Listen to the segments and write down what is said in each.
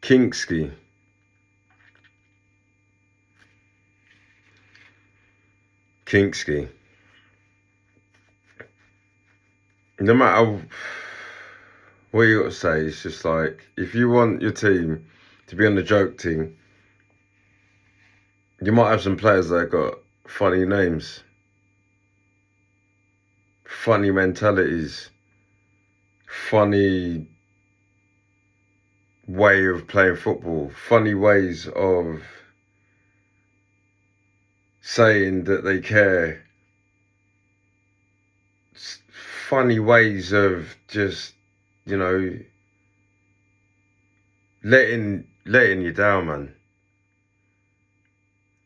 Kinksy. Kinksy. No matter what you got to say, it's just like, if you want your team to be on the joke team, you might have some players that got funny names, funny mentalities, funny way of playing football, funny ways of saying that they care, funny ways of just, you know, letting you down, man.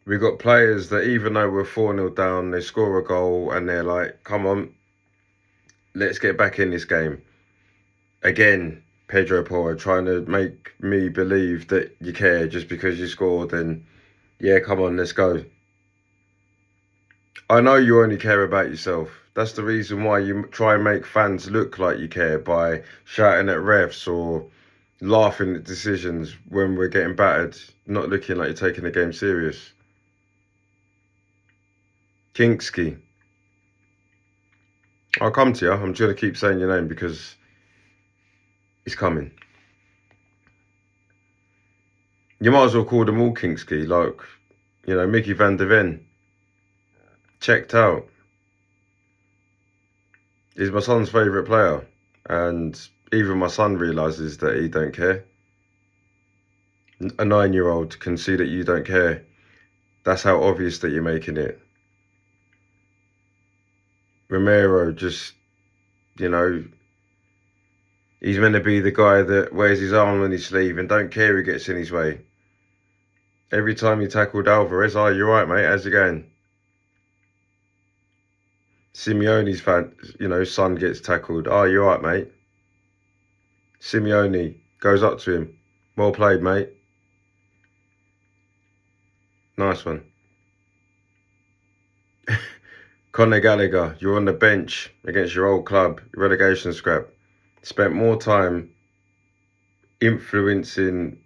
We've got players that even though we're 4-0 down, they score a goal and they're like, come on, let's get back in this game. Again, Pedro Porro trying to make me believe that you care just because you scored, and yeah, come on, let's go. I know you only care about yourself. That's the reason why you try and make fans look like you care by shouting at refs or laughing at decisions when we're getting battered, not looking like you're taking the game serious. Kinksy. I'll come to you. I'm just going to keep saying your name because it's coming. You might as well call them all Kinksy, like, you know, Mickey van der Ven. Checked out. He's my son's favourite player. And even my son realises that he don't care. A 9-year-old can see that you don't care. That's how obvious that you're making it. Romero just, you know, he's meant to be the guy that wears his arm on his sleeve and don't care who gets in his way. Every time he tackled Alvarez, oh, you're right, mate, how's it going? Simeone's son gets tackled. Oh, you're right, mate. Simeone goes up to him. Well played, mate. Nice one. Conor Gallagher, you're on the bench against your old club, relegation scrap. Spent more time influencing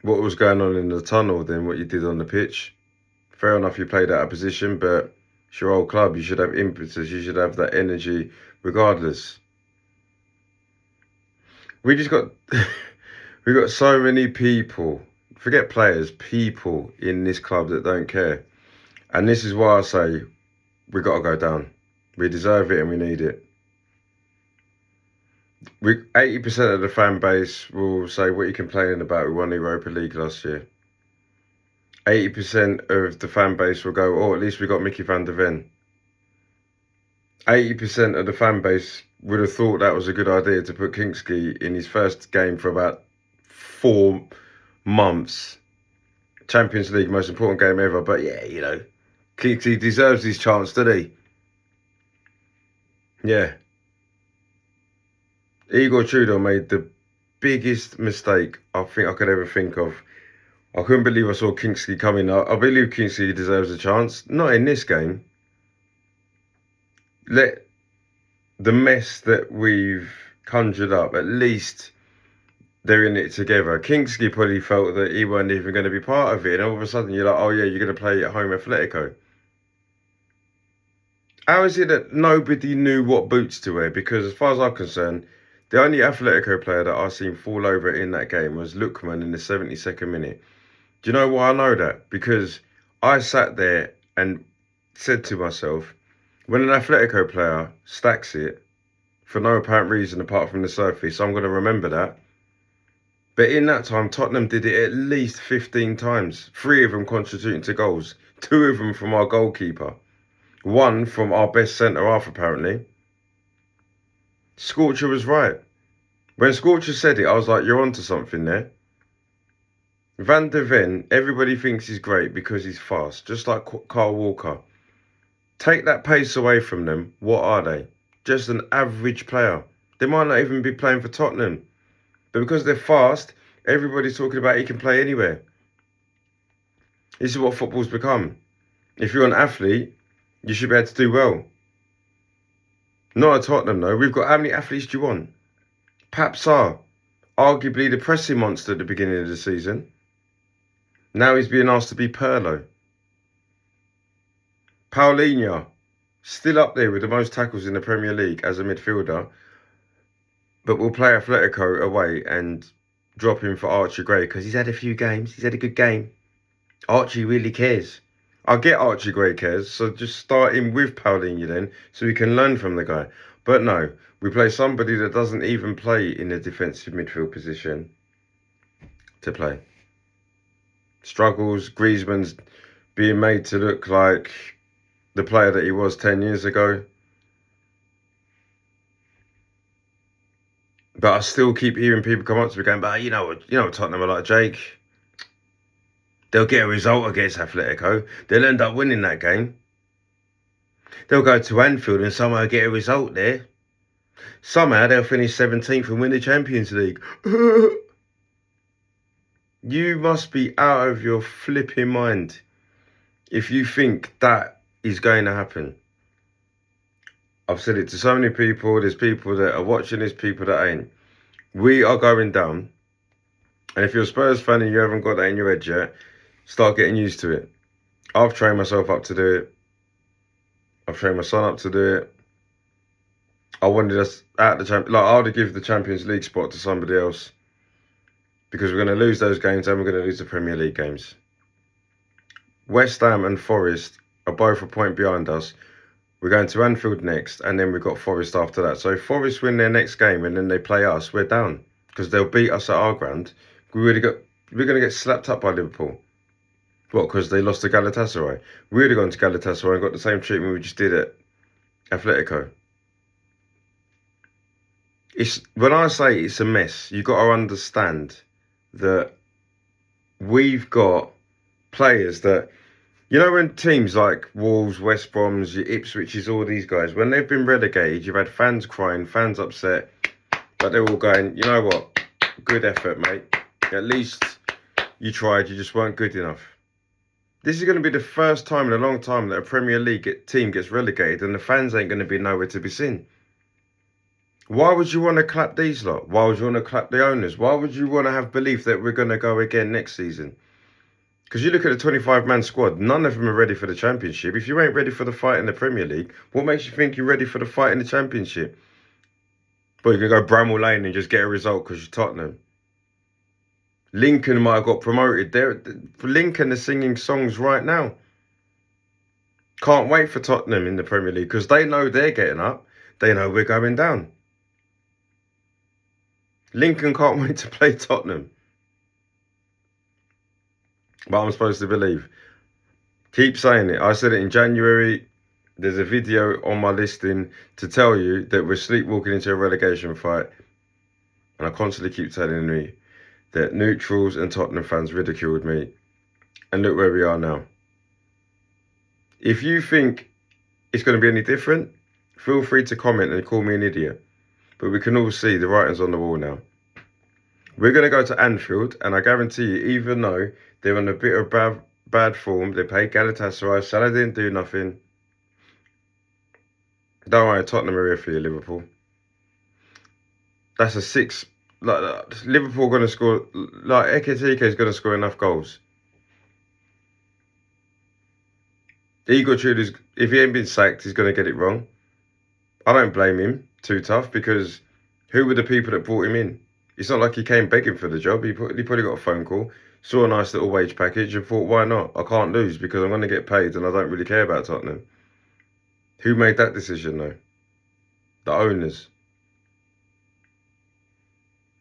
what was going on in the tunnel than what you did on the pitch. Fair enough, you played out of position, but it's your old club. You should have impetus. You should have that energy regardless. We just got... we got so many people, forget players, people in this club that don't care. And this is why I say we got to go down. We deserve it and we need it. 80% of the fan base will say, what are you complaining about? We won the Europa League last year. 80% of the fan base will go, oh, at least we got Mickey van der Ven. 80% of the fan base would have thought that was a good idea to put Kinksy in his first game for about 4 months. Champions League, most important game ever. But yeah, you know, Kinksy deserves his chance, doesn't he? Yeah. Igor Tudor made the biggest mistake I think I could ever think of. I couldn't believe I saw Kinksy come in. I believe Kinksy deserves a chance. Not in this game. Let the mess that we've conjured up, at least they're in it together. Kinksy probably felt that he weren't even going to be part of it. And all of a sudden you're like, oh yeah, you're going to play at home Atlético. How is it that nobody knew what boots to wear? Because as far as I'm concerned, the only Atlético player that I've seen fall over in that game was Lookman in the 72nd minute. Do you know why I know that? Because I sat there and said to myself, when an Atlético player stacks it for no apparent reason apart from the surface, I'm going to remember that. But in that time, Tottenham did it at least 15 times. 3 of them contributing to goals. 2 of them from our goalkeeper. 1 from our best centre-half, apparently. Scorcher was right. When Scorcher said it, I was like, you're onto something there. Van der Ven, everybody thinks he's great because he's fast, just like Kyle Walker. Take that pace away from them, what are they? Just an average player. They might not even be playing for Tottenham. But because they're fast, everybody's talking about he can play anywhere. This is what football's become. If you're an athlete, you should be able to do well. Not at Tottenham, though. We've got, how many athletes do you want? Pfft, arguably the pressing monster at the beginning of the season. Now he's being asked to be Pirlo. Paulinho, still up there with the most tackles in the Premier League as a midfielder, but will play Atlético away and drop him for Archie Gray because he's had a few games. He's had a good game. Archie really cares. I get Archie Gray cares, so just start him with Paulinho then, so we can learn from the guy. But no, we play somebody that doesn't even play in a defensive midfield position to play. Struggles. Griezmann's being made to look like the player that he was 10 years ago. But I still keep hearing people come up to me going, but you know what Tottenham are like, Jake. They'll get a result against Atlético. They'll end up winning that game. They'll go to Anfield and somehow get a result there. Somehow they'll finish 17th and win the Champions League. You must be out of your flipping mind if you think that is going to happen. I've said it to so many people. There's people that are watching this, people that ain't. We are going down. And if you're a Spurs fan and you haven't got that in your head yet, start getting used to it. I've trained myself up to do it. I've trained my son up to do it. I wanted us at the champ. Like, I would give the Champions League spot to somebody else because we're going to lose those games and we're going to lose the Premier League games. West Ham and Forest are both a point behind us. We're going to Anfield next, and then we've got Forest after that. So if Forest win their next game and then they play us, we're down because they'll beat us at our ground. We're going to get slapped up by Liverpool. What? Because they lost to Galatasaray. We would have gone to Galatasaray and got the same treatment we just did at Atlético. When I say it's a mess, you've got to understand that we've got players that, you know, when teams like Wolves, West Broms, your Ipswiches, all these guys, when they've been relegated, you've had fans crying, fans upset, but they're all going, you know what, good effort, mate. At least you tried, you just weren't good enough. This is going to be the first time in a long time that a Premier League team gets relegated and the fans ain't going to be nowhere to be seen. Why would you want to clap these lot? Why would you want to clap the owners? Why would you want to have belief that we're going to go again next season? Because you look at the 25-man squad, none of them are ready for the Championship. If you ain't ready for the fight in the Premier League, what makes you think you're ready for the fight in the Championship? But you can go Bramall Lane and just get a result because you're Tottenham. Lincoln might have got promoted. Lincoln are singing songs right now. Can't wait for Tottenham in the Premier League because they know they're getting up. They know we're going down. Lincoln can't wait to play Tottenham. But I'm supposed to believe. Keep saying it. I said it in January. There's a video on my listing to tell you that we're sleepwalking into a relegation fight. And I constantly keep telling me that neutrals and Tottenham fans ridiculed me. And look where we are now. If you think it's going to be any different, feel free to comment and call me an idiot. But we can all see the writing's on the wall now. We're going to go to Anfield, and I guarantee you, even though they're on a bit of bad form, they played Galatasaray, Salah didn't do nothing. Don't worry, Tottenham are here for you, Liverpool. That's a 6. Like, Liverpool going to score, like Ekitike is going to score enough goals. Igor Tudor's, if he ain't been sacked, he's going to get it wrong. I don't blame him too tough because who were the people that brought him in? It's not like he came begging for the job. He probably got a phone call, saw a nice little wage package and thought, why not? I can't lose because I'm going to get paid and I don't really care about Tottenham. Who made that decision though? The owners.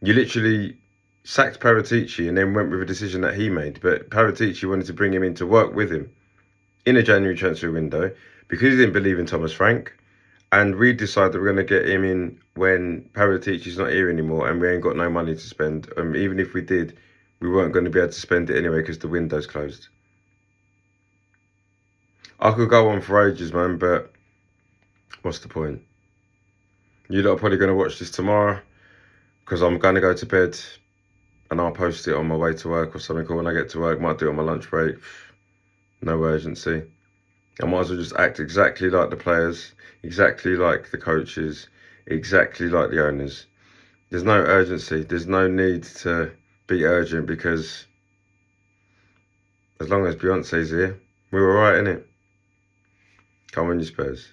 You literally sacked Paratici and then went with a decision that he made. But Paratici wanted to bring him in to work with him in a January transfer window because he didn't believe in Thomas Frank. And we decided that we're going to get him in when Paratici's not here anymore and we ain't got no money to spend. Even if we did, we weren't going to be able to spend it anyway because the window's closed. I could go on for ages, man, but what's the point? You lot are probably going to watch this tomorrow because I'm going to go to bed and I'll post it on my way to work or something. Or when I get to work, might do it on my lunch break. No urgency. I might as well just act exactly like the players, exactly like the coaches, exactly like the owners. There's no urgency. There's no need to be urgent because as long as Beyonce's here, we're all right, innit? Come on, you Spurs.